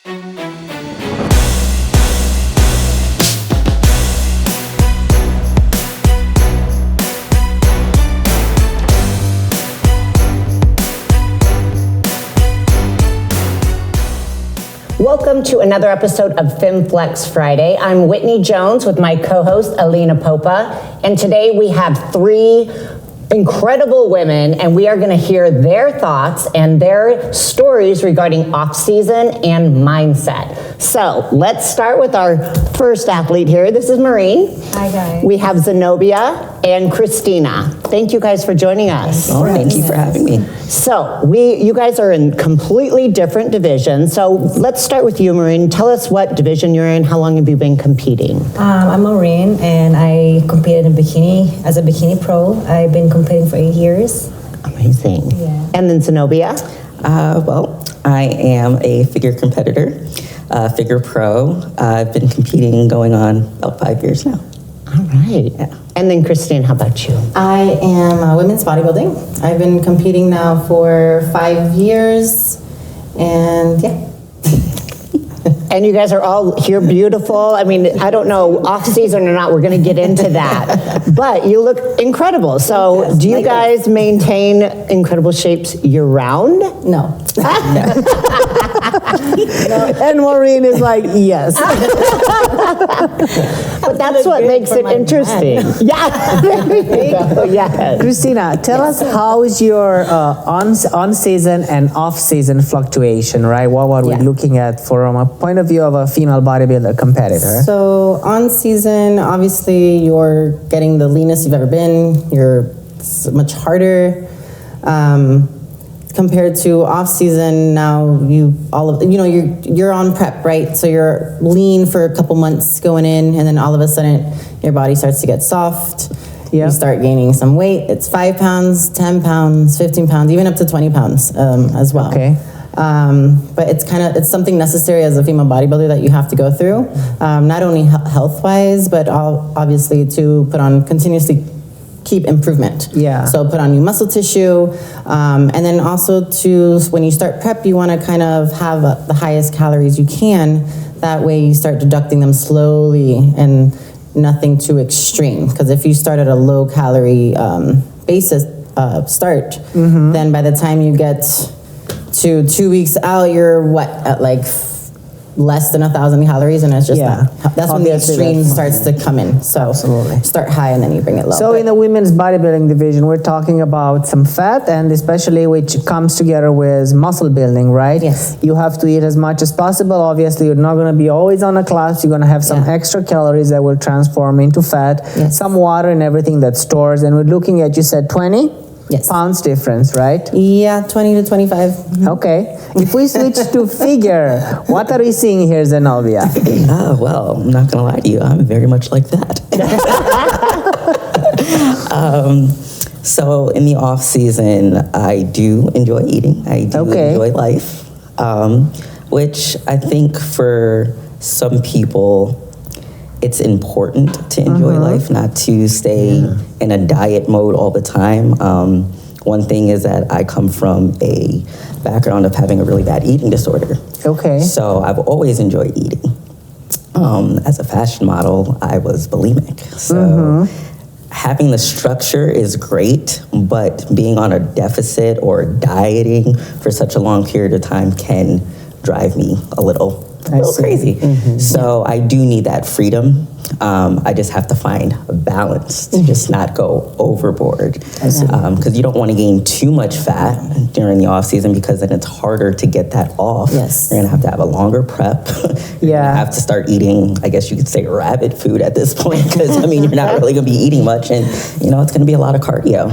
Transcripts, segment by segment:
Welcome to another episode of FemFlex Friday. I'm Whitney Jones with my co-host Alina Popa, and today we have three incredible women, and we are going to hear their thoughts and their stories regarding off-season and mindset. So let's start with our first athlete here. This is Maureen. Hi, guys. We have Zenobia and Kristina. Thank you guys for joining us. Oh, thank you for having me. So you guys are in completely different divisions. So let's start with you, Maureen. Tell us what division you're in. How long have you been competing? I'm Maureen, and I competed in bikini as a bikini pro. I've been competing for 8 years. Amazing. Yeah. And then Zenobia? Well, I am a figure competitor, figure pro. I've been competing going on about 5 years now. All right. Yeah. And then Kristina, how about you? I am women's bodybuilding. I've been competing now for 5 years, and yeah. And you guys are all here beautiful. I mean, I don't know, off season or not, we're going to get into that. But you look incredible. So Yes, do you like guys maintain incredible shapes year round? No. And Maureen is like, yes. But that's what makes it interesting. Yeah. There you go. Yes. Kristina, tell us how is your on-season and off-season fluctuation, right? What are we Yeah. looking at from a point of view of a female bodybuilder competitor? So on season, obviously, you're getting the leanest you've ever been. It's much harder. Compared to off season, now you're on prep, right? So you're lean for a couple months going in, and then all of a sudden your body starts to get soft. Yeah. You start gaining some weight. It's 5 pounds, 10 pounds, 15 pounds, even up to 20 pounds as well. Okay. But it's something necessary as a female bodybuilder that you have to go through, not only health wise, but obviously to continuously keep improvement. Yeah. So put on new muscle tissue, and then also when you start prep, you want to kind of have the highest calories you can. That way you start deducting them slowly and nothing too extreme. Because if you start at a low calorie basis start, then by the time you get to 2 weeks out, you're at like less than 1,000 calories, and it's just that's when the extreme starts to come in. So Absolutely. start high and then you bring it low. So in the women's bodybuilding division, we're talking about some fat, and especially which comes together with muscle building, right? Yes. You have to eat as much as possible. Obviously, you're not going to be always on a class. You're going to have some extra calories that will transform into fat, some water and everything that stores. And we're looking at, you said 20? Yes. Pounds difference, right? Yeah, 20 to 25. Okay. If we switch to figure, what are we seeing here, Zenobia? Well, I'm not going to lie to you. I'm very much like that. So in the off season, I do enjoy eating. I do enjoy life, which I think for some people, it's important to enjoy life, not to stay in a diet mode all the time. One thing is that I come from a background of having a really bad eating disorder. Okay. So I've always enjoyed eating. As a fashion model, I was bulimic. So having the structure is great, but being on a deficit or dieting for such a long period of time can drive me a little crazy. So I do need that freedom. I just have to find a balance to just not go overboard. Because you don't want to gain too much fat during the off season, because then it's harder to get that off. Yes. You're gonna have a longer prep. You're gonna have to start eating, I guess you could say, rabbit food at this point, because you're not really gonna be eating much, and it's gonna be a lot of cardio.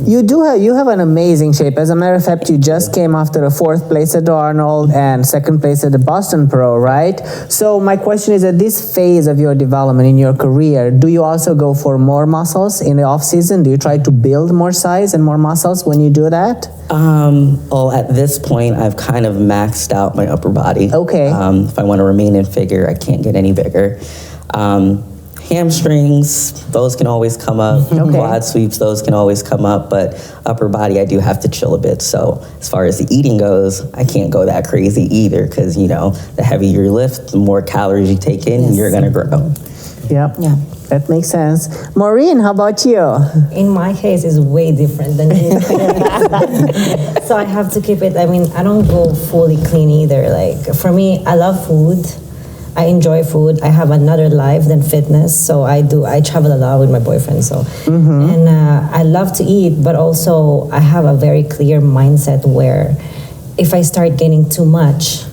You have an amazing shape. As a matter of fact, you just came after a 4th place at the Arnold and 2nd place at the Boston Pro, right? So my question is, at this phase of your development in your career, do you also go for more muscles in the off season? Do you try to build more size and more muscles when you do that? Well, at this point, I've kind of maxed out my upper body. Okay. If I want to remain in figure, I can't get any bigger. Hamstrings, those can always come up. Quad sweeps, those can always come up. But upper body, I do have to chill a bit. So as far as the eating goes, I can't go that crazy either because, you know, the heavier you lift, the more calories you take in, you're going to grow. Yep. Yeah. That makes sense. Maureen, how about you? In my case, it's way different than you. So I have to keep it. I mean, I don't go fully clean either. Like for me, I love food. I enjoy food. I have another life than fitness, so I travel a lot with my boyfriend. So, and I love to eat, but also I have a very clear mindset where if I start gaining too much,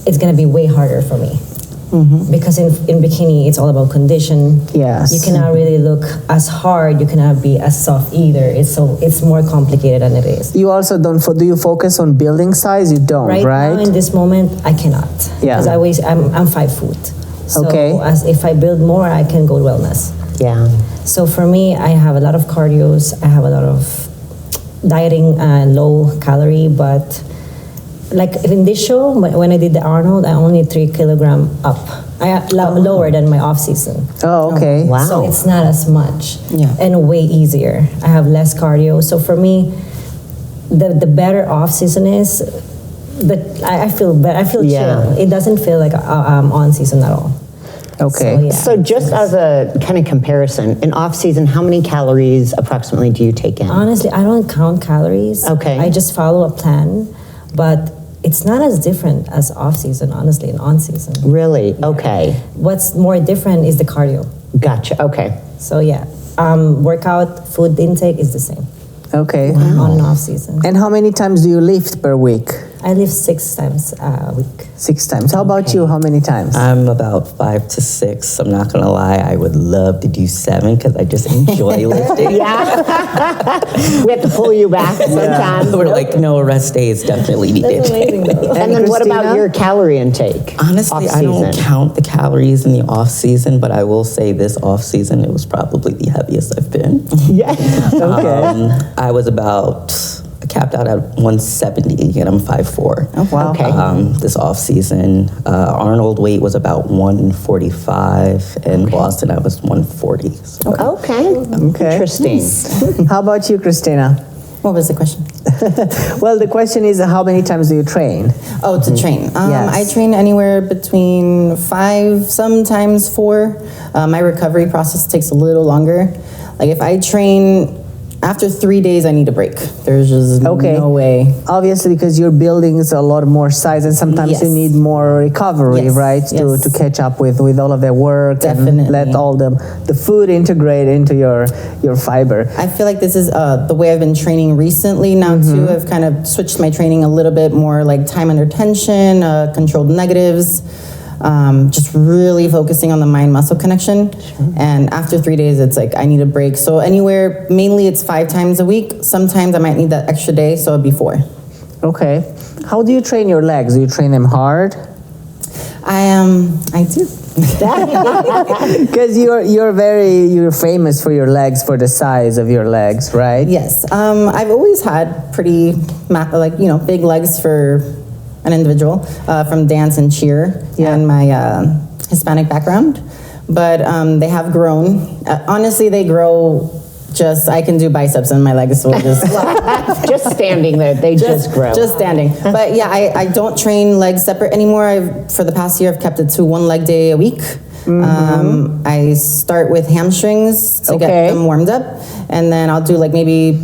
it's gonna be way harder for me. Because in bikini, it's all about condition. Yes. You cannot really look as hard. You cannot be as soft either. It's more complicated than it is. You also don't, do you focus on building size? You don't, right? Now, in this moment, I cannot. Yeah. Because I'm 5 foot. So Okay. as if I build more, I can go wellness. Yeah. So for me, I have a lot of cardios. I have a lot of dieting, low calorie, but like in this show, when I did the Arnold, I only 3 kilogram up. Lower than my off season. Oh, okay. Wow. So it's not as much. Yeah. And way easier. I have less cardio. So for me, the better off season is, but I feel better. I feel Yeah. chill. It doesn't feel like I'm on season at all. Okay. So, yeah. So just as a kind of comparison, in off season, how many calories approximately do you take in? Honestly, I don't count calories. Okay. I just follow a plan, but it's not as different as off season, honestly, and on season. Really? Okay. What's more different is the cardio. Gotcha. Okay. So yeah, workout, food intake is the same Okay. on and off season. And how many times do you lift per week? I lift 6 times a week. 6 times. How about you? How many times? I'm about 5 to 6. I'm not going to lie. I would love to do 7 because I just enjoy lifting. Yeah. We have to pull you back sometimes. We're like, no, rest day is definitely needed. That's amazing though. And then what about Christina? your calorie intake? Honestly, I don't off-season? count the calories in the off season, but I will say this off season, it was probably the heaviest I've been. Yeah. Okay. I was I capped out at 170 and I'm 5'4". Oh, wow. Okay. This off season, Arnold weight was about 145, and Boston I was 140. So. Okay. Okay. Interesting. How about you, Christina? What was the question? Well, the question is how many times do you train? Oh, to train. Yes. I train anywhere between 5, sometimes 4. My recovery process takes a little longer. Like if I train, after 3 days, I need a break. There's just Okay. no way. Obviously, because your building is a lot more size, and sometimes Yes. you need more recovery, Yes, right? yes. To catch up with all of their work and Definitely. let all the food integrate into your fiber. I feel like this is the way I've been training recently now too. I've kind of switched my training a little bit more like time under tension, controlled negatives, just really focusing on the mind-muscle connection. And after 3 days, it's like I need a break. So anywhere, mainly it's 5 times a week. Sometimes I might need that extra day, so it'd be 4. Okay. How do you train your legs? Do you train them hard? I do. Because you're famous for your legs, for the size of your legs, right? Yes. I've always had pretty, big legs for an individual from dance and cheer and my Hispanic background. But they have grown. Honestly, they grow I can do biceps and my legs will just... Just standing there, they just grow. Just standing. But yeah, I don't train legs separate anymore. For the past year, I've kept it to 1 leg day a week. I start with hamstrings to get them warmed up. And then I'll do like maybe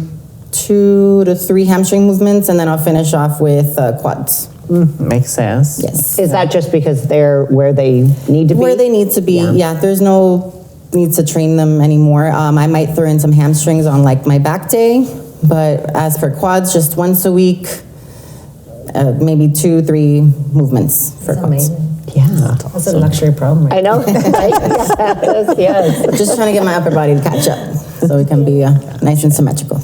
2 to 3 hamstring movements, and then I'll finish off with quads. Makes sense. Yes. Is that just because they're where they need to be? Where they need to be, yeah. There's no need to train them anymore. I might throw in some hamstrings on like my back day, but as for quads, just once a week, maybe 2-3 movements for That's quads. amazing. Yeah. That's a luxury problem, right? I know. Right? Yes. Just trying to get my upper body to catch up so it can be nice and symmetrical.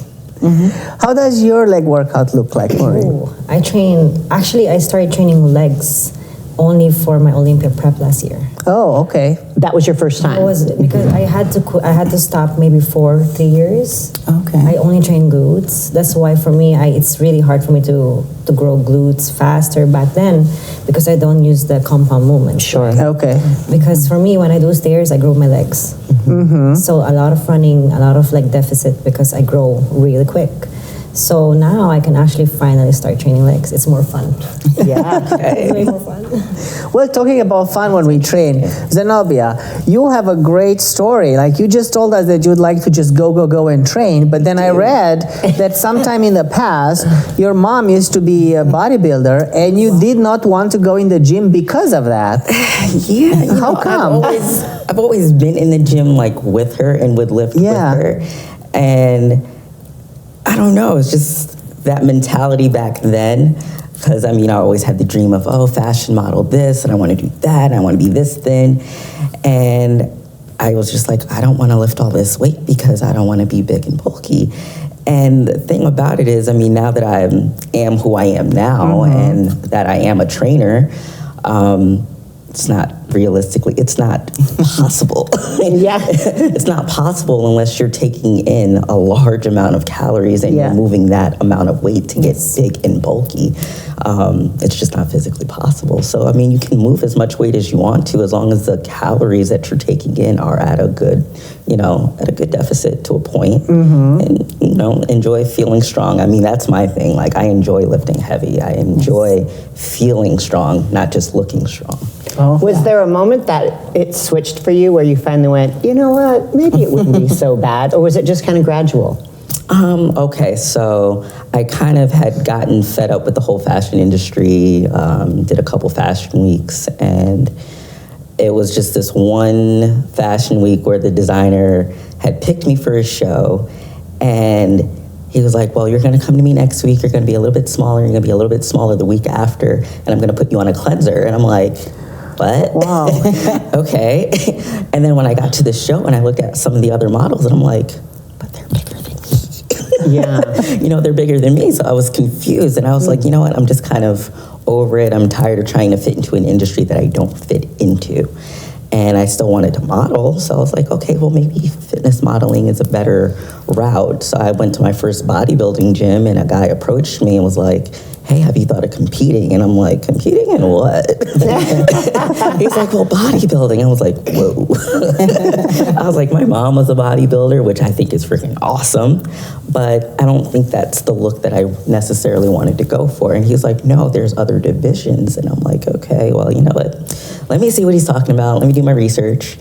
How does your leg workout look like, Maureen? Ooh, I started training legs only for my Olympia prep last year. Oh, okay. That was your first time? It was because I had to stop maybe for 3 years. Okay. I only train glutes. That's why for me, it's really hard for me to grow glutes faster back then because I don't use the compound movement. Sure. Okay. Because for me, when I do stairs, I grow my legs. So a lot of running, a lot of like deficit because I grow really quick. So now I can actually finally start training legs. It's more fun. Yeah. It's way more fun. Well, talking about fun when we train, Zenobia, you have a great story. Like you just told us that you'd like to just go and train, but then I read that sometime in the past, your mom used to be a bodybuilder and you did not want to go in the gym because of that. Yeah. you How know, come? I've always been in the gym like with her and would lift with her. And I don't know, it's just that mentality back then. Because I mean, I always had the dream of, oh, fashion model this, and I want to do that, and I want to be this thin. And I was just like, I don't want to lift all this weight because I don't want to be big and bulky. And the thing about it is, I mean, now that I am who I am now and that I am a trainer, it's not realistically, it's not possible. Yeah. It's not possible unless you're taking in a large amount of calories and Yeah. you're moving that amount of weight to get big and bulky. It's just not physically possible. So, I mean, you can move as much weight as you want to as long as the calories that you're taking in are at a good, at a good deficit to a point. And, enjoy feeling strong. I mean, that's my thing. Like, I enjoy lifting heavy. I enjoy feeling strong, not just looking strong. Was there a moment that it switched for you where you finally went, you know what, maybe it wouldn't be so bad? Or was it just kind of gradual? Okay, so I kind of had gotten fed up with the whole fashion industry, did a couple fashion weeks, and it was just this one fashion week where the designer had picked me for a show, and he was like, well, you're going to come to me next week, you're going to be a little bit smaller, you're going to be a little bit smaller the week after, and I'm going to put you on a cleanser. And I'm like, what? Wow. Okay. And then when I got to the show and I looked at some of the other models, and I'm like, but they're bigger than me. Yeah. They're bigger than me. So I was confused, and I was like, you know what? I'm just kind of over it. I'm tired of trying to fit into an industry that I don't fit into. And I still wanted to model. So I was like, okay, well, maybe fitness modeling is a better route. So I went to my first bodybuilding gym, and a guy approached me and was like, hey, have you thought of competing? And I'm like, competing in what? He's like, well, bodybuilding. I was like, whoa. I was like, my mom was a bodybuilder, which I think is freaking awesome, but I don't think that's the look that I necessarily wanted to go for. And he's like, no, there's other divisions. And I'm like, okay, well, you know what? Let me see what he's talking about. Let me do my research.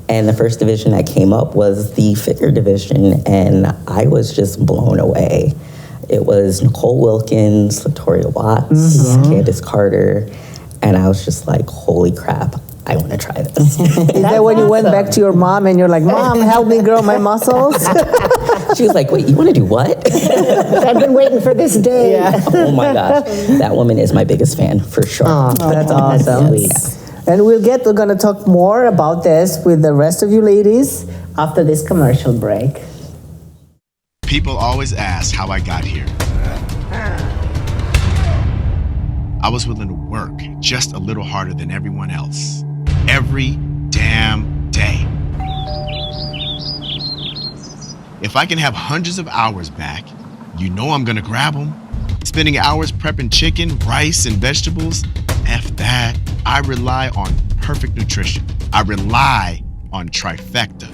And the first division that came up was the figure division, and I was just blown away. It was Nicole Wilkins, Latoria Watts, Candace Carter, and I was just like, holy crap, I want to try this. Is that when you went back to your mom and you're like, Mom, help me grow my muscles? She was like, wait, you want to do what? I've been waiting for this day. Oh my gosh, that woman is my biggest fan, for sure. Oh, that's awesome. Yes. And we're going to talk more about this with the rest of you ladies after this commercial break. People always ask how I got here. I was willing to work just a little harder than everyone else. Every damn day. If I can have hundreds of hours back, you know I'm gonna grab them. Spending hours prepping chicken, rice, and vegetables, F that. I rely on perfect nutrition. I rely on Trifecta.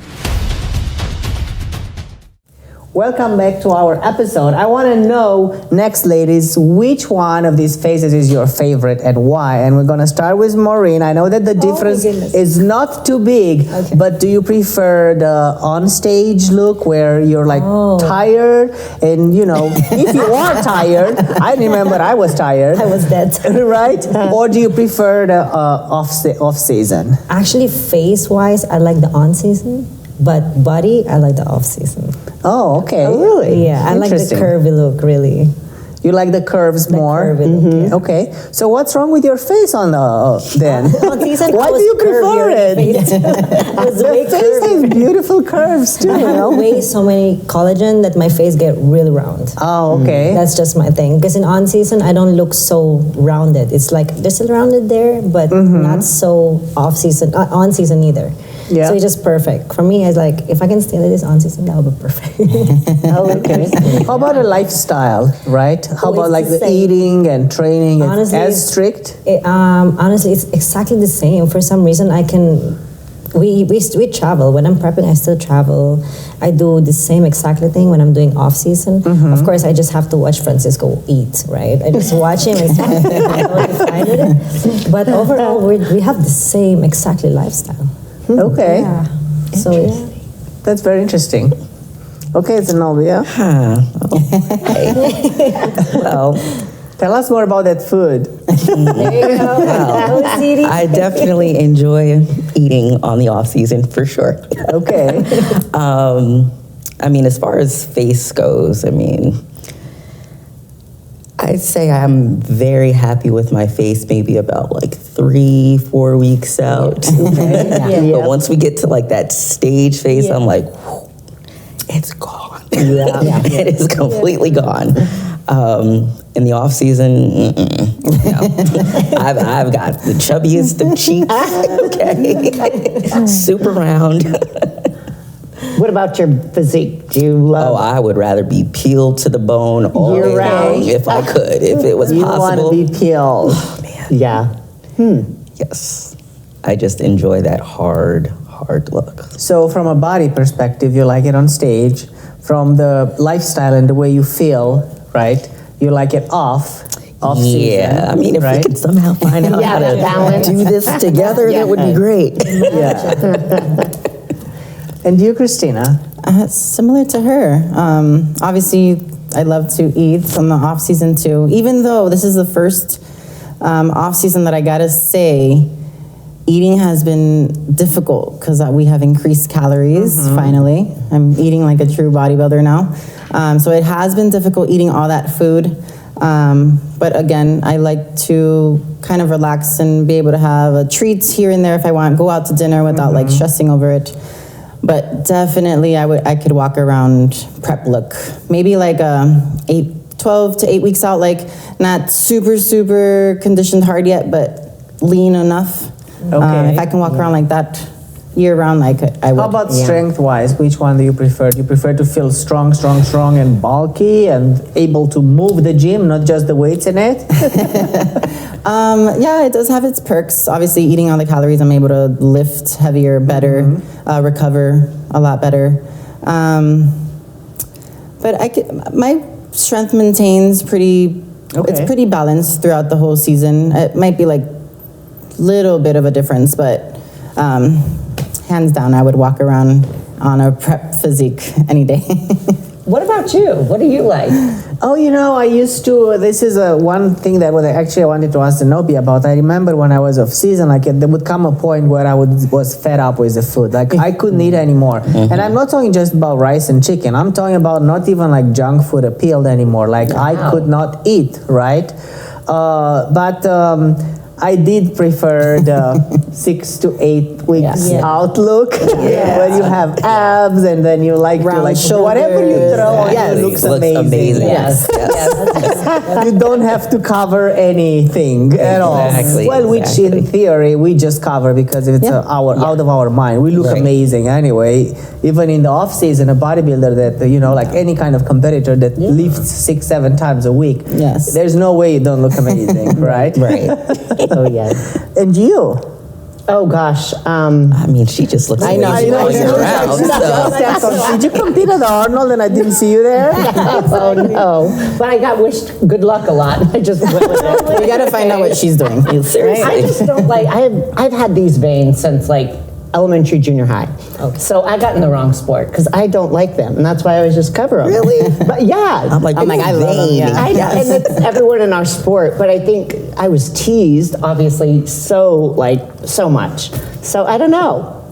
Welcome back to our episode. I want to know next, ladies, which one of these phases is your favorite and why? And we're going to start with Maureen. I know that the difference is not too big, but do you prefer the on-stage look where you're like tired? And, if you are tired, I remember I was tired. I was dead. Right? Or do you prefer the off-season? Actually, face-wise, I like the on-season, but body, I like the off-season. Oh, okay. Oh, really? Yeah, I like the Interesting. curvy look, really. You like the curves more? Curvy look, yeah. Okay. So what's wrong with your face on then? On-season, Why I do was you prefer curvier it? face. I was way The face curvier. has beautiful curves too, I have way so many collagen that my face get really round. Oh, okay. That's just my thing. Because in on-season, I don't look so rounded. It's like there's a rounded there, but not so off-season, on-season either. Yeah. So it's just perfect. For me, it's like, if I can stay like this on-season, that would be perfect. Oh, okay. How about a lifestyle, right? How about it's like the the same. eating and training? Honestly, As strict? Honestly, it's exactly the same. For some reason, I can we travel. When I'm prepping, I still travel. I do the same exactly thing when I'm doing off season. Of course, I just have to watch Francisco eat, right? I just watch him. It's totally fine with it. But overall, we have the same exactly lifestyle. Okay. Yeah. So yeah. That's very interesting. Okay, Zenobia. Well, Tell us more about that food. There you go. well, I definitely enjoy eating on the off season for sure. Okay. I mean, as far as face goes, I mean, I'd say I'm very happy with my face maybe about like 3-4 weeks out. Yeah. But once we get to like that stage face, I'm like, whew, it's gone. It is completely gone. In the off season, no. I've got the chubbiest of cheeks, okay? Super round. What about your physique? Do you love? Oh, I would rather be peeled to the bone all Year day round. long if I could, if it was You possible. want to be peeled. Oh, man. Yeah. Yes. I just enjoy that hard look. So from a body perspective, you like it on stage. From the lifestyle and the way you feel, right? You like it off season. Yeah, I mean, if we right? could somehow find out Yeah, how to balance. do this together, that would be great. Yeah. And you, Kristina? Similar to her. Obviously, I love to eat on the off season too. Even though this is the first off season that I gotta say, eating has been difficult because we have increased calories. Finally, I'm eating like a true bodybuilder now. So it has been difficult eating all that food. But again, I like to kind of relax and be able to have treats here and there if I want. Go out to dinner without like stressing over it. But definitely, I could walk around prep look. Maybe like 12 to 8 weeks out, like not super conditioned hard yet, but lean enough. Okay. If I can walk around like that year round, I would. How about strength-wise? Which one do you prefer? Do you prefer to feel strong and bulky and able to move the gym, not just the weights in it? Yeah, it does have its perks. Obviously, eating all the calories, I'm able to lift heavier, better, recover a lot better. But my strength maintains pretty. Okay. It's pretty balanced throughout the whole season. It might be like little bit of a difference, but hands down, I would walk around on a prep physique any day. What about you? What do you like? Oh, I used to, this is one thing that I wanted to ask Zenobia about. I remember when I was off season, there would come a point where I was fed up with the food. Like, I couldn't eat anymore. And I'm not talking just about rice and chicken. I'm talking about not even like junk food appealed anymore. Like, I could not eat, right? But I did prefer the 6 to 8 weeks outlook, where you have abs and then you like Round to like shoulders. whatever you throw on you looks amazing. Yes. You don't have to cover anything at all. Exactly, Well, which in theory we just cover because it's out of our mind. We look amazing anyway. Even in the off season, a bodybuilder that like any kind of competitor that lifts 6-7 times a week. Yes. There's no way you don't look amazing, right? Right. Oh, yes. And you? Oh, gosh. I mean, she just looks amazing all year round. So. Did you compete at Arnold and I didn't see you there? Oh, no. But I got wished good luck a lot. I just went with it. We gotta find out what she's doing. Seriously. I just don't like, I've had these veins since like elementary, junior high. Okay. So I got in the wrong sport because I don't like them. And that's why I always just cover them. Really? But yeah. I'm like, I love them, yeah. I know, and it's everyone in our sport, but I think I was teased, obviously, so much. So I don't know.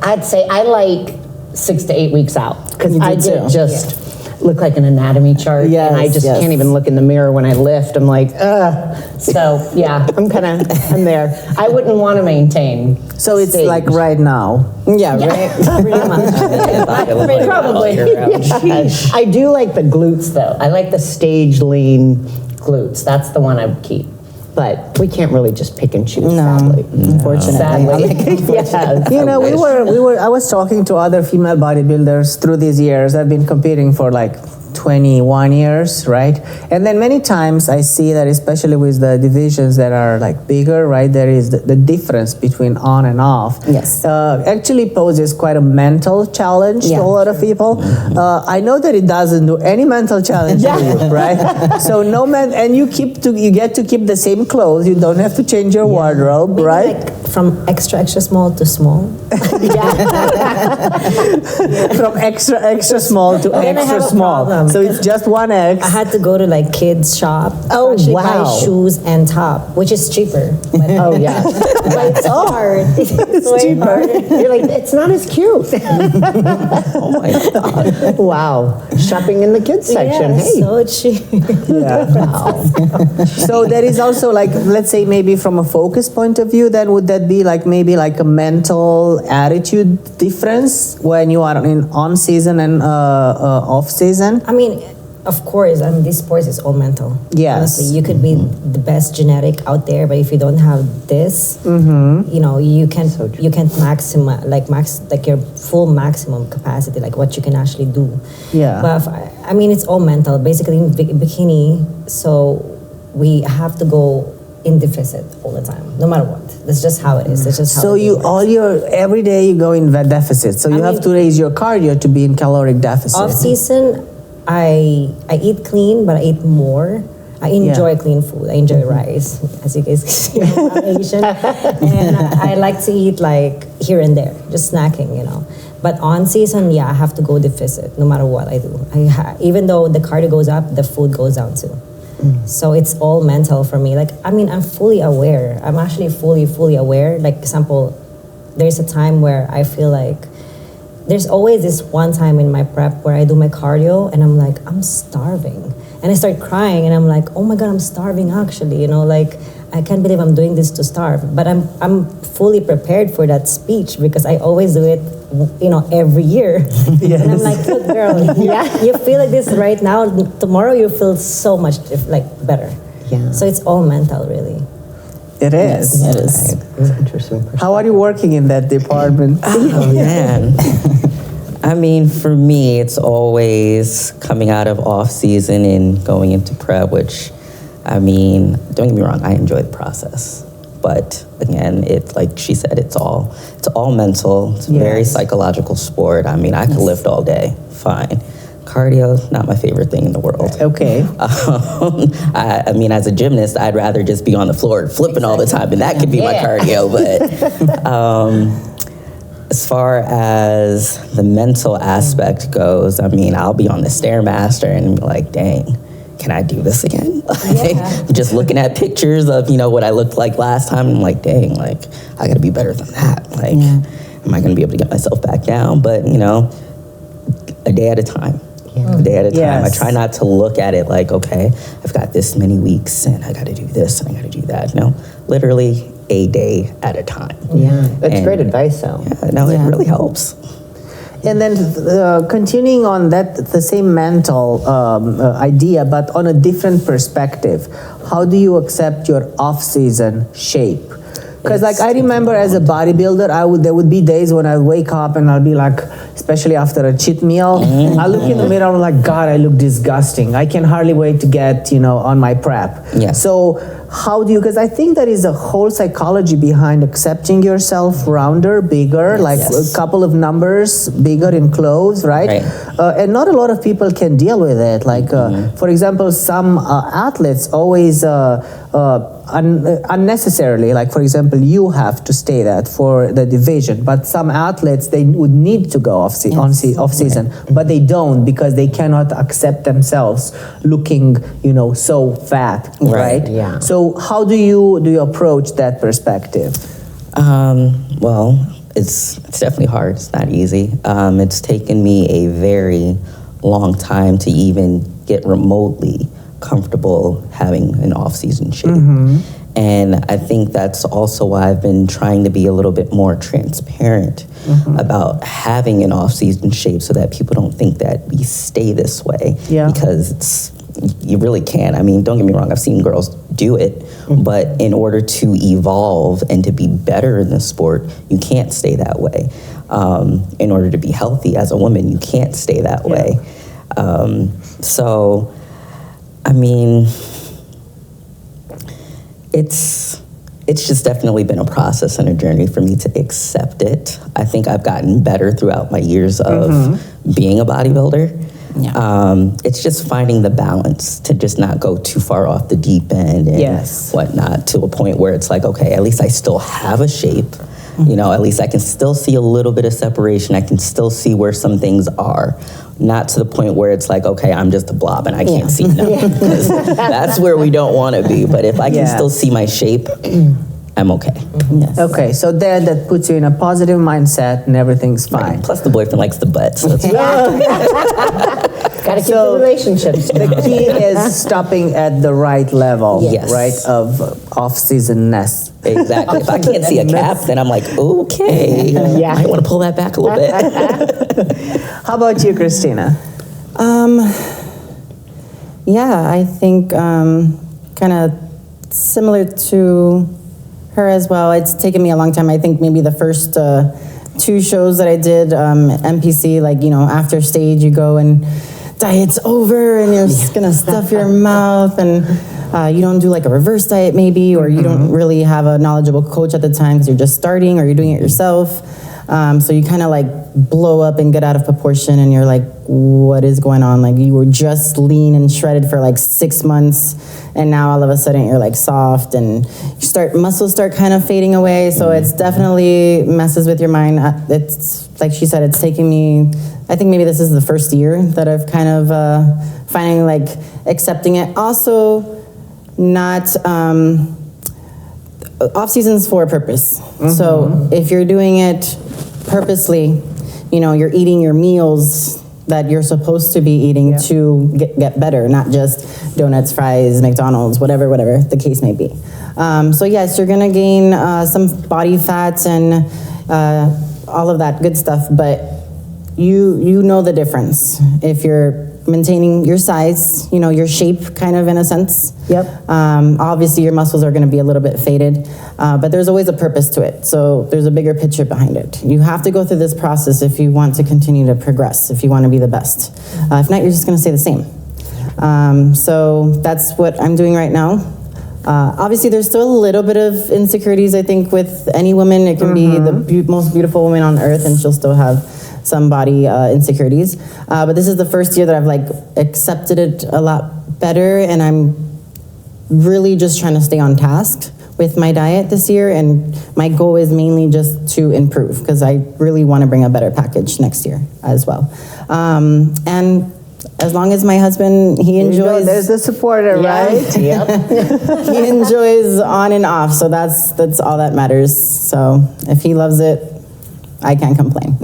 I'd say I like 6 to 8 weeks out because You do I did too. just look like an anatomy chart, and I just can't even look in the mirror when I lift. I'm like, ugh. So yeah, I'm there. I wouldn't want to maintain. So it's stage. like right now. Yeah, right. Pretty much. Probably. Yeah. I do like the glutes though. I like the stage lean glutes. That's the one I would keep. But we can't really just pick and choose, sadly. Unfortunately. Sadly. Yes. I was talking to other female bodybuilders through these years. I've been competing for like 21 years, right? And then many times I see that, especially with the divisions that are like bigger, right, there is the difference between on and off. Yes. Actually poses quite a mental challenge to a lot of people. I know that it doesn't do any mental challenge to you, right? So and you get to keep the same clothes. You don't have to change your wardrobe, Maybe right? like from extra small to small. From extra small to Then I have extra a small. problem, So it's just 1X. I had to go to like kids shop Oh, to actually wow. buy shoes and top, which is cheaper. But, Oh, yeah. but it's hard. It's way cheaper. harder. You're like, it's not as cute. Oh my God. Wow. Shopping in the kids section. Yeah, Hey. so cheap. Yeah. So there is also like, let's say maybe from a focus point of view, then would that be like maybe like a mental attitude difference when you are in on season and off season? I mean, of course, this sport is all mental. Yes. Honestly, you could be the best genetic out there, but if you don't have this, you know, you can't maximize like your full maximum capacity, like what you can actually do. Yeah. But I mean, it's all mental. Basically, in bikini, so we have to go in deficit all the time, no matter what. That's just how it is. That's just how. So it works. every day you go in deficit. So you have to raise your cardio to be in caloric deficit. Off season, I eat clean, but I eat more. I enjoy clean food. I enjoy rice, as you guys can see. I'm Asian, and I like to eat like here and there, just snacking, you know. But on season, I have to go deficit no matter what I do. Even though the cardio goes up, the food goes down too. So it's all mental for me. Like, I mean, I'm fully aware. I'm actually fully aware. Like, example, there's a time where I feel like there's always this one time in my prep where I do my cardio and I'm like, I'm starving. And I start crying and I'm like, oh my God, I'm starving actually. You know, like, I can't believe I'm doing this to starve. But I'm fully prepared for that speech because I always do it, you know, every year. Yes. And I'm like, good girl, you feel like this right now. Tomorrow you feel so much like better. Yeah. So it's all mental, really. It is. It is. Interesting. How are you working in that department? Oh man. I mean, for me, it's always coming out of off season and going into prep, which, I mean, don't get me wrong, I enjoy the process. But again, it's like she said, it's all mental. It's a very psychological sport. I mean, I could lift all day, fine. Cardio, not my favorite thing in the world. Okay. I mean, as a gymnast, I'd rather just be on the floor flipping all the time, and that could be my cardio. But as far as the mental aspect goes, I mean, I'll be on the Stairmaster and be like, dang, can I do this again? Just looking at pictures of, you know, what I looked like last time, I'm like, dang, like, I gotta be better than that. Like, am I gonna be able to get myself back down? But, you know, a day at a time. A day at a time. Yes. I try not to look at it like, okay, I've got this many weeks and I gotta do this and I gotta do that. No, literally a day at a time. Yeah. That's great advice, though. Yeah, no, it really helps. And then continuing on that, the same mental idea, but on a different perspective, how do you accept your off-season shape? Because like I remember as a bodybuilder, there would be days when I'd wake up and I'll be like, especially after a cheat meal, I look in the mirror, I'm like, God, I look disgusting. I can hardly wait to get, you know, on my prep. Yeah. So how do you, because I think there is a whole psychology behind accepting yourself rounder, bigger, like a couple of numbers bigger in clothes, right? And not a lot of people can deal with it. Like, for example, some athletes always unnecessarily, like for example, you have to stay that for the division, but some athletes, they would need to go off season, but they don't because they cannot accept themselves looking, you know, so fat, right? Yeah. So how do you approach that perspective? Well, it's definitely hard. It's not easy. It's taken me a very long time to even get remotely comfortable having an off-season shape. And I think that's also why I've been trying to be a little bit more transparent about having an off-season shape so that people don't think that we stay this way. Yeah. Because you really can't. I mean, don't get me wrong, I've seen girls do it, but in order to evolve and to be better in the sport, you can't stay that way. In order to be healthy as a woman, you can't stay that way. So, I mean, it's just definitely been a process and a journey for me to accept it. I think I've gotten better throughout my years of being a bodybuilder. Yeah. It's just finding the balance to just not go too far off the deep end and whatnot, to a point where it's like, okay, at least I still have a shape. You know, at least I can still see a little bit of separation. I can still see where some things are. Not to the point where it's like, okay, I'm just a blob and I can't see nothing. That's where we don't want to be. But if I can still see my shape, I'm okay. Okay, so then that puts you in a positive mindset and everything's fine. Right. Plus the boyfriend likes the butt. So it's Gotta keep the relationships. The key is stopping at the right level, Yes. right, of off-season-ness. Exactly. If I can't see a cap, then I'm like, okay, I might want to pull that back a little bit. How about you, Kristina? Yeah, I think kind of similar to her as well. It's taken me a long time. I think maybe the first 2 shows that I did, MPC, like, you know, after stage you go and diet's over and you're just gonna stuff your mouth, and you don't do like a reverse diet maybe, or you don't really have a knowledgeable coach at the time because you're just starting or you're doing it yourself. So you kind of like blow up and get out of proportion, and you're like, what is going on? Like, you were just lean and shredded for like 6 months, and now all of a sudden you're like soft, and muscles start kind of fading away. So it's definitely messes with your mind. It's like she said, it's taking me, I think maybe this is the first year that I've kind of finally like accepting it. Also, not off season's for a purpose. So if you're doing it purposely, you know, you're eating your meals that you're supposed to be eating to get better, not just donuts, fries, McDonald's, whatever the case may be. So yes, you're gonna gain some body fat and all of that good stuff, but you know the difference if you're maintaining your size, you know, your shape kind of in a sense. Obviously your muscles are going to be a little bit faded, but there's always a purpose to it. So there's a bigger picture behind it. You have to go through this process if you want to continue to progress, if you want to be the best. If not, you're just going to stay the same. So that's what I'm doing right now. Obviously there's still a little bit of insecurities, I think, with any woman. It can be the most beautiful woman on earth and she'll still have some body insecurities. But this is the first year that I've like accepted it a lot better, and I'm really just trying to stay on task with my diet this year, and my goal is mainly just to improve because I really want to bring a better package next year as well. And as long as my husband, he enjoys... There's the supporter, right? He enjoys on and off, so that's all that matters. So if he loves it, I can't complain.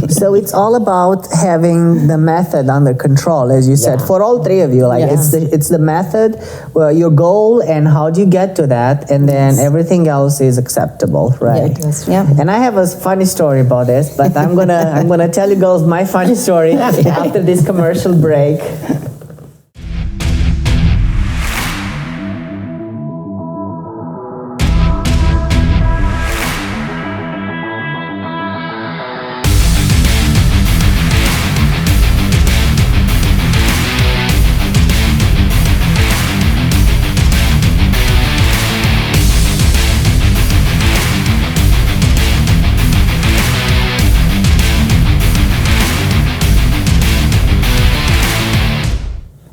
So it's all about having the method under control, as you said, for all 3 of you. Like it's the method, well, your goal, and how do you get to that, and then everything else is acceptable, right? And I have a funny story about this, but I'm gonna tell you girls my funny story after this commercial break.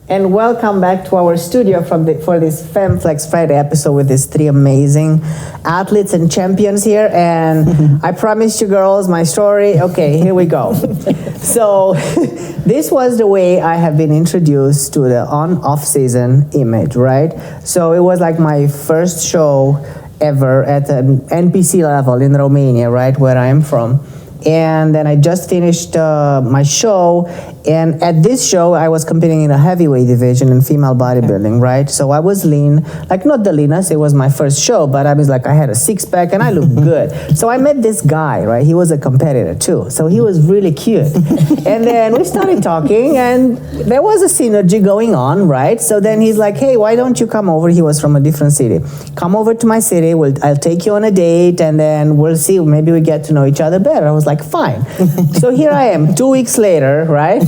And welcome back to our studio for this FemFlex Friday episode with these 3 amazing athletes and champions here. And I promised you girls my story. Okay, here we go. So this was the way I have been introduced to the on-off season image, right? So it was like my first show ever at an NPC level in Romania, right, where I am from. And then I just finished my show, and at this show I was competing in a heavyweight division in female bodybuilding, right? So I was lean, like not the leanest, it was my first show, but I was like, I had a 6-pack and I looked good. So I met this guy, right? He was a competitor too, so he was really cute. And then we started talking, and there was a synergy going on, right? So then he's like, hey, why don't you come over? He was from a different city. Come over to my city, I'll take you on a date, and then we'll see, maybe we get to know each other better. I was was like, fine. So here I am, 2 weeks later, right?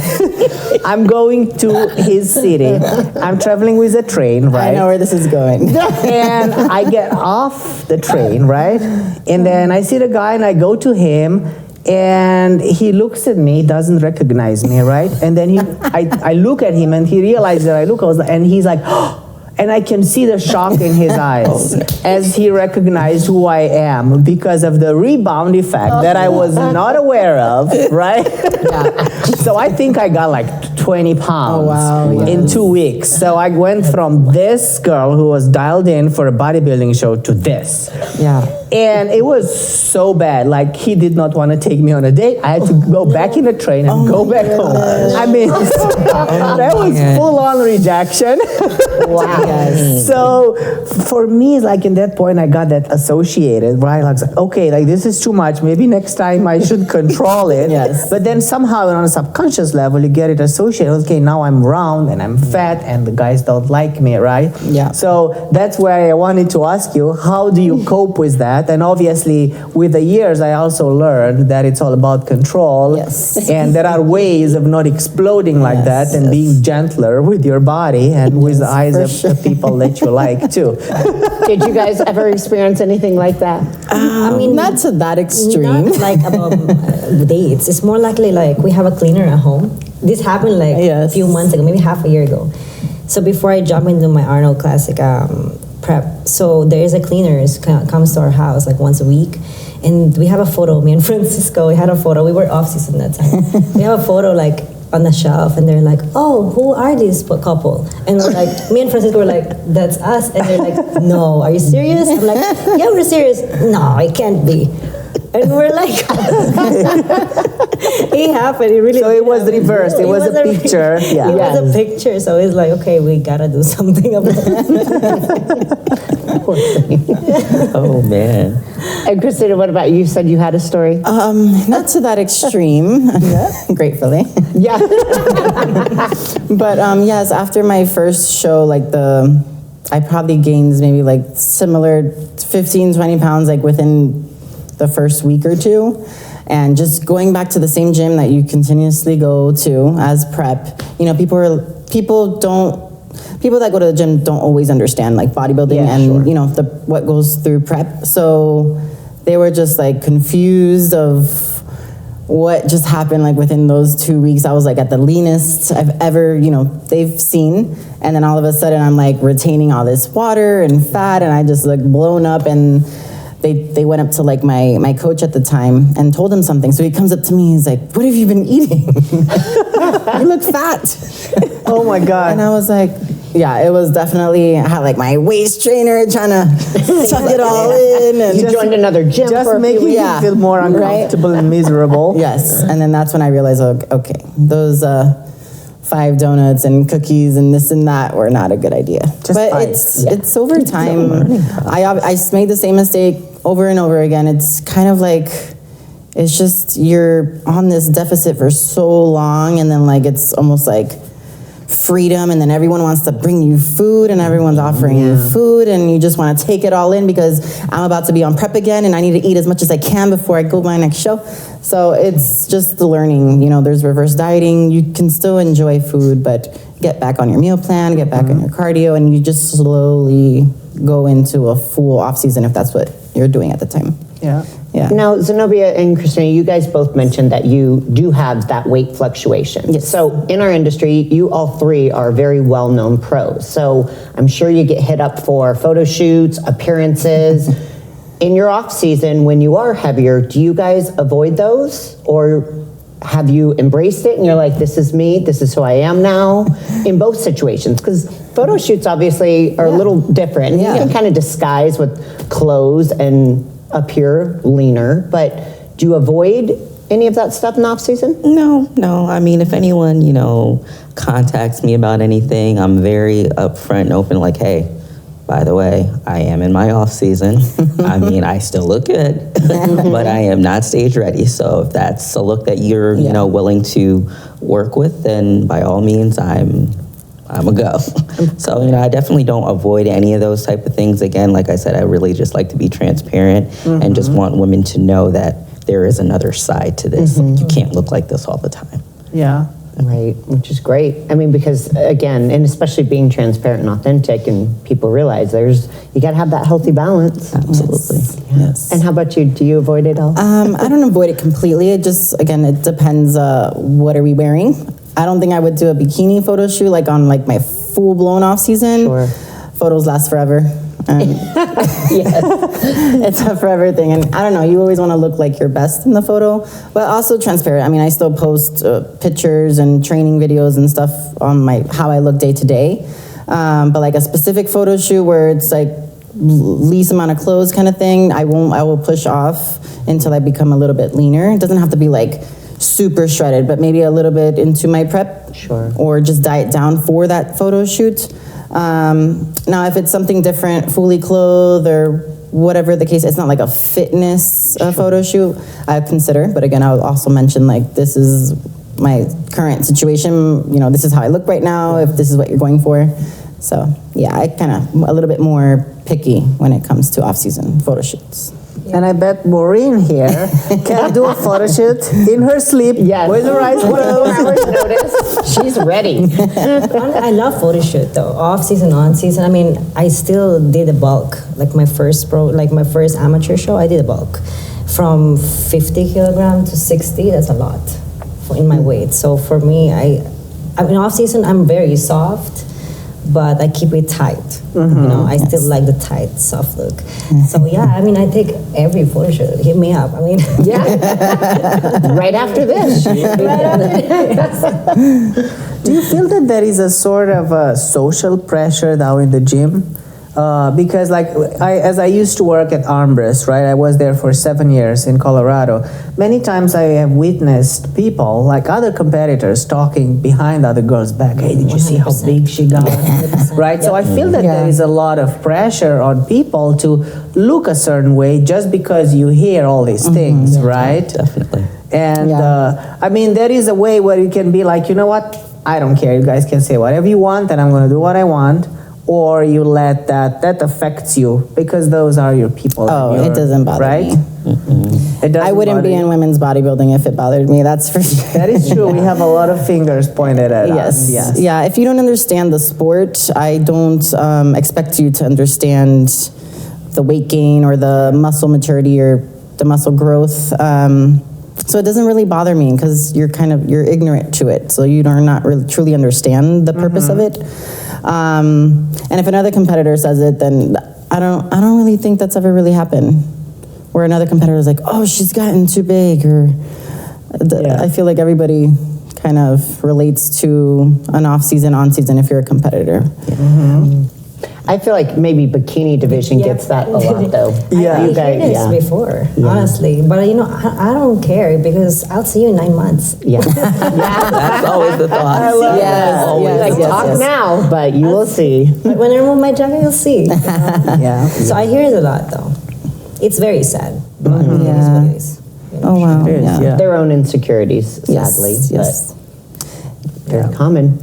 I'm going to his city. I'm traveling with a train, right? I know where this is going. And I get off the train, right? And then I see the guy and I go to him and he looks at me, doesn't recognize me, right? And then I look at him and he realizes that I look, and he's like, oh, and I can see the shock in his eyes as he recognized who I am because of the rebound effect that I was not aware of, right? So I think I got like 20 pounds in 2 weeks. So I went from this girl who was dialed in for a bodybuilding show to this. Yeah. And it was so bad. Like, he did not want to take me on a date. I had to go back in the train and go back home. I mean, that was full-on rejection. Wow. Yes. So for me, like, in that point, I got that associated, right? Like, okay, like, this is too much. Maybe next time I should control it. Yes. But then somehow on a subconscious level, you get it associated. Okay, now I'm round and I'm fat and the guys don't like me, right? Yeah. So that's why I wanted to ask you, how do you cope with that? And obviously, with the years, I also learned that it's all about control. Yes. And there are ways of not exploding like that and being gentler with your body and with the eyes of the people that you like, too. Did you guys ever experience anything like that? I mean, not to that extreme. not like about dates. It's more likely like we have a cleaner at home. This happened like a few months ago, maybe half a year ago. So before I jump into my Arnold Classic prep, so there is a cleaner who comes to our house like once a week, and we have a photo. Me and Francisco, we had a photo. We were off season that time. We have a photo like on the shelf, and they're like, "Oh, who are these couple?" And we're like, me and Francisco were like, "That's us." And they're like, "No, are you serious?" I'm like, "Yeah, we're serious." "No, it can't be." And we're like, it happened. It really. So it was reversed. It was a picture. It was a picture. So it's like, okay, we gotta do something about it. Oh man. And Kristina, what about you? You said you had a story? Not to that extreme, gratefully. Yeah. But yes, after my first show, like I probably gained maybe like similar 15, 20 pounds like within the first week or two. And just going back to the same gym that you continuously go to as prep, you know, people that go to the gym don't always understand like bodybuilding and you know what goes through prep. So they were just like confused of what just happened like within those 2 weeks. I was like at the leanest I've ever, they've seen. And then all of a sudden I'm like retaining all this water and fat, and I just like blown up. And they went up to like my coach at the time and told him something. So he comes up to me, he's like, "What have you been eating? You look fat." Oh my God. And I was like, yeah, it was definitely, I had like my waist trainer trying to tuck it all in. And You joined another gym Just for a few making weeks. you feel more uncomfortable and miserable. Yes, and then that's when I realized, okay, those 5 donuts and cookies and this and that were not a good idea. But 5. it's over time. I made the same mistake over and over again. It's kind of like, it's just you're on this deficit for so long, and then like it's almost like freedom, and then everyone wants to bring you food, and everyone's offering you food, and you just want to take it all in because I'm about to be on prep again and I need to eat as much as I can before I go to my next show. So it's just the learning, there's reverse dieting. You can still enjoy food, but get back on your meal plan, get back on your cardio, and you just slowly go into a full off season if that's what you're doing at the time. Yeah. Yeah. Now, Zenobia and Kristina, you guys both mentioned that you do have that weight fluctuation. Yes. So in our industry, you all three are very well-known pros. So I'm sure you get hit up for photo shoots, appearances. In your off season, when you are heavier, do you guys avoid those? Or have you embraced it and you're like, this is me, this is who I am now? In both situations, because photo shoots obviously are a little different. Yeah. You can kind of disguise with clothes and appear leaner, but do you avoid any of that stuff in off season? No. I mean, if anyone, contacts me about anything, I'm very upfront and open, like, hey, by the way, I am in my off season. I mean, I still look good, but I am not stage ready. So if that's a look that you're, willing to work with, then by all means, I'm a go. So, I definitely don't avoid any of those type of things. Again, like I said, I really just like to be transparent and just want women to know that there is another side to this. You can't look like this all the time. Yeah. Right, which is great. I mean, because again, and especially being transparent and authentic, and people realize you got to have that healthy balance. Absolutely. Yes. And how about you? Do you avoid it all? I don't avoid it completely. It just, again, it depends what are we wearing. I don't think I would do a bikini photo shoot like on like my full blown off season. Sure. Photos last forever. It's a forever thing. And I don't know, you always want to look like your best in the photo, but also transparent. I mean, I still post pictures and training videos and stuff on how I look day to day. But like a specific photo shoot where it's like least amount of clothes kind of thing, I will push off until I become a little bit leaner. It doesn't have to be like super shredded, but maybe a little bit into my prep. Sure. Or just diet down for that photo shoot. Now, if it's something different, fully clothed or whatever the case, it's not like a fitness photo shoot, I consider. But again, I would also mention like, this is my current situation. You know, this is how I look right now, if this is what you're going for. So yeah, I kind of a little bit more picky when it comes to off-season photo shoots. And I bet Maureen here can do a photo shoot in her sleep with her eyes closed. 24 hours notice. She's ready. I love photo shoot though, off season, on season. I mean, I still did a bulk. Like my first amateur show, I did a bulk from 50 kilograms to 60. That's a lot in my weight. So for me, I mean, off season, I'm very soft, but I keep it tight. You know, I still like the tight, soft look. So yeah, I mean, I take every photo shoot. Hit me up. I mean, Right after this. Do you feel that there is a sort of a social pressure now in the gym? Because like as I used to work at Armbrust, right? I was there for 7 years in Colorado. Many times I have witnessed people, like other competitors, talking behind other girls' back. Hey, did you see how big she got? Right? So I feel that there is a lot of pressure on people to look a certain way just because you hear all these things, right? Definitely. And I mean, there is a way where you can be like, you know what? I don't care. You guys can say whatever you want, and I'm going to do what I want. Or you let that affects you because those are your people. Oh, it doesn't bother me. It doesn't I wouldn't be in women's bodybuilding if it bothered me, that's for sure. That is true. We have a lot of fingers pointed at us. Yes. Yeah, if you don't understand the sport, I don't expect you to understand the weight gain or the muscle maturity or the muscle growth. So it doesn't really bother me because you're ignorant to it. So you do not really truly understand the purpose of it. And if another competitor says it, then I don't really think that's ever really happened. Where another competitor is like, oh, she's gotten too big, or I feel like everybody kind of relates to an off-season, on-season if you're a competitor. I feel like maybe bikini division gets that a lot though. I heard this before, honestly. But you know, I don't care because I'll see you in 9 months. That's always the thought. Talk now, but you will see. But when I remove my jacket, you'll see. You know? So I hear it a lot though. It's very sad, but it is what it is. You know? Oh, wow. Their own insecurities, sadly. Yes. But they're common.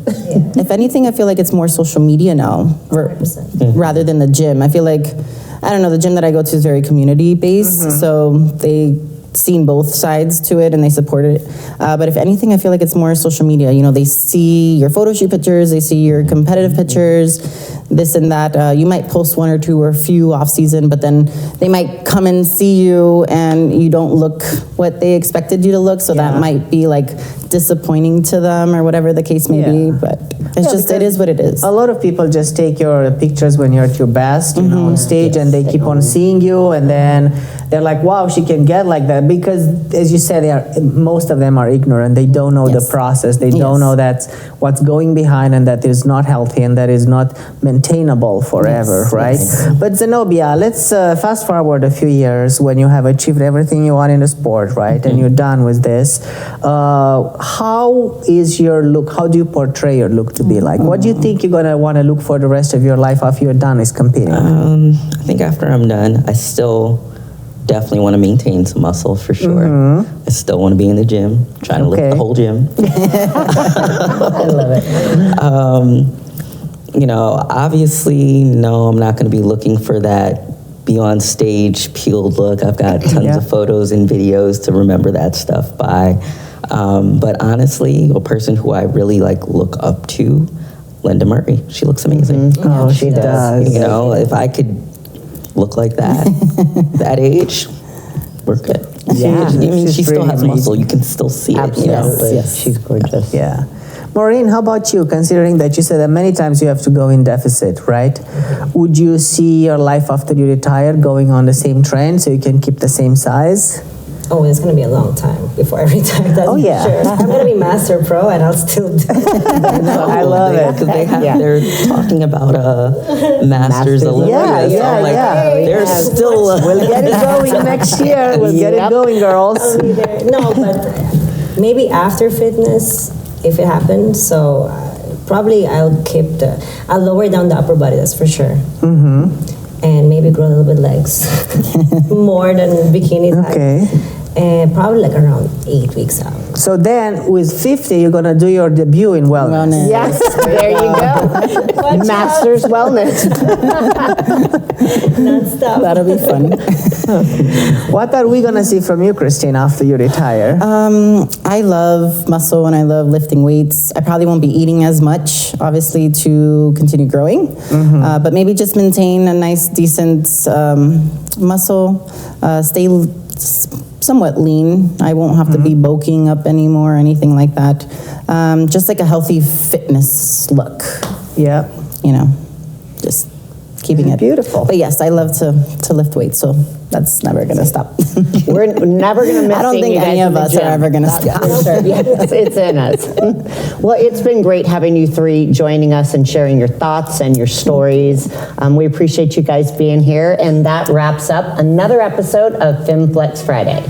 If anything, I feel like it's more social media now rather than the gym. I feel like, I don't know, the gym that I go to is very community-based, so they seen both sides to it and they support it. But if anything, I feel like it's more social media. You know, they see your photo shoot pictures, they see your competitive pictures, this and that. You might post one or two or a few off season, but then they might come and see you and you don't look what they expected you to look. So that might be like disappointing to them or whatever the case may be. But it's just, it is what it is. A lot of people just take your pictures when you're at your best, you know, on stage, and they keep on seeing you, and then they're like, wow, she can get like that. Because as you said, most of them are ignorant. They don't know the process. They don't know that's what's going behind, and that is not healthy, and that is not maintainable forever, right? But Zenobia, let's fast forward a few years when you have achieved everything you want in the sport, right? And you're done with this. How is your look? How do you portray your look to be like? What do you think you're going to want to look for the rest of your life after you're done is competing? I think after I'm done, I still definitely want to maintain some muscle for sure. I still want to be in the gym, trying to lift the whole gym. I love it. You know, obviously, no, I'm not going to be looking for that be on stage, peeled look. I've got tons of photos and videos to remember that stuff by. But honestly, a person who I really like look up to, Linda Murray. She looks amazing. Oh, she does. You know, if I could look like that, that age, we're good. Yeah. She still has muscle. You can still see it. You know, but She's gorgeous. Yeah. Maureen, how about you? Considering that you said that many times you have to go in deficit, right? Would you see your life after you retire going on the same trend so you can keep the same size? Oh, it's going to be a long time before I retire. That's Oh, yeah. Sure. I'm going to be master pro and I'll still do it. I love it. Because they're talking about Masters Olympics. Yeah, They're still. We'll get it going next year. We'll get it going, girls. I'll be there. No, but maybe after fitness, if it happens. So probably I'll lower down the upper body, that's for sure. And maybe grow a little bit legs more than bikini type. Okay. And probably like around 8 weeks out. So then, with 50, you're gonna do your debut in wellness. Yes, there you go. Masters Wellness. Non-stop. That'll be fun. What are we gonna see from you, Kristina, after you retire? I love muscle and I love lifting weights. I probably won't be eating as much, obviously, to continue growing, but maybe just maintain a nice, decent muscle, stay somewhat lean. I won't have to be bulking up anymore or anything like that. Just like a healthy fitness look. Yeah. You know, just keeping it beautiful. But yes, I love to lift weights, so that's never going to stop. We're never going to miss I don't seeing think you guys any in of the us are gym. ever going to That's stop. for sure. Yes, it's in us. Well, it's been great having you three joining us and sharing your thoughts and your stories. We appreciate you guys being here, and that wraps up another episode of FemFlex Friday.